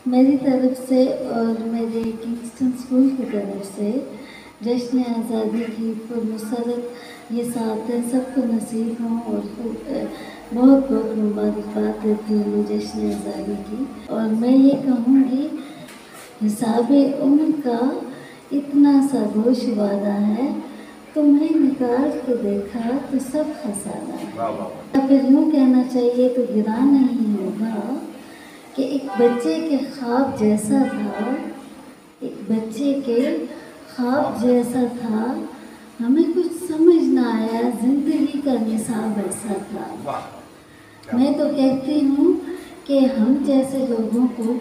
میری طرف سے اور میرے کنگسٹن اسکول کی طرف سے جشن آزادی کی پرمسرت یہ سعادتیں سب کو نصیب ہوں، اور بہت بہت مبارکباد دیتی ہوں جشن آزادی کی۔ اور میں یہ کہوں گی حساب عمر کا اتنا سا گوشوارہ ہے، تمہیں نکال کے دیکھا تو سب خسارہ ہے۔ یا پھر یوں کہنا چاہیے تو گرا نہیں ہوگا کہ ایک بچے کے خواب جیسا تھا، ایک بچے کے خواب جیسا تھا، ہمیں کچھ سمجھ نہ آیا، زندگی کا نصاب ایسا تھا۔ میں تو کہتی ہوں کہ ہم جیسے لوگوں کو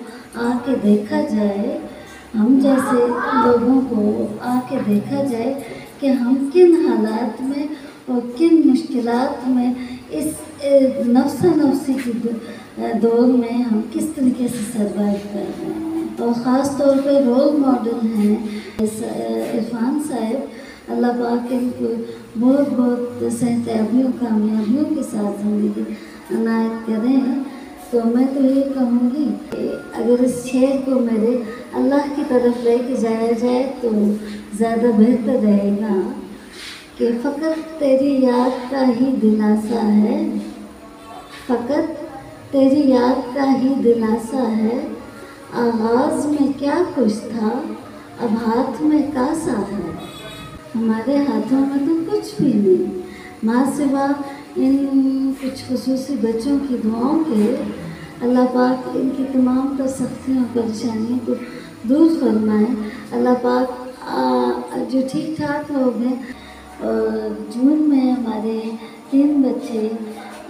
آ کے دیکھا جائے، ہم جیسے لوگوں کو آ کے دیکھا جائے کہ ہم کن حالات میں اور کن مشکلات میں اس نفسی کی دور میں ہم کس طریقے سے سروائیو کر رہے ہیں۔ اور خاص طور پہ رول ماڈل ہیں عرفان صاحب، اللہ پاک ان کو بہت بہت صحتیابیوں کامیابیوں کے ساتھ زندگی عنایت کریں۔ تو میں تو یہ کہوں گی کہ اگر اس شعر کو میرے اللہ کی طرف لے کے جایا جائے تو زیادہ بہتر رہے گا کہ فقط تیری یاد کا ہی دلاسا ہے، فقط تیری یاد کا ہی دلاسا ہے، آغاز میں کیا کچھ تھا اب ہاتھ میں کاسا ہے۔ ہمارے ہاتھوں میں تو کچھ بھی نہیں، ماں سوا ان کچھ خصوصی بچوں کی دعاؤں کے۔ اللہ پاک ان کی تمام تر سختیوں پریشانیوں کو دور فرمائے۔ اللہ پاک جو ٹھیک ٹھاک لوگ ہیں، جون میں ہمارے 3 بچے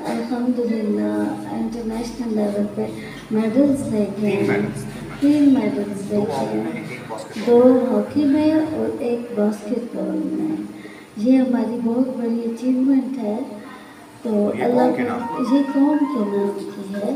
الحمدللہ انٹرنیشنل لیول پہ میڈلز لے کے ہیں، 3 میڈلز لے کے ہیں، 2 ہاکی میں اور 1 باسکٹ بال میں۔ یہ ہماری بہت بڑی اچیومنٹ ہے۔ تو اللہ یہ قوم کے نام کی ہے۔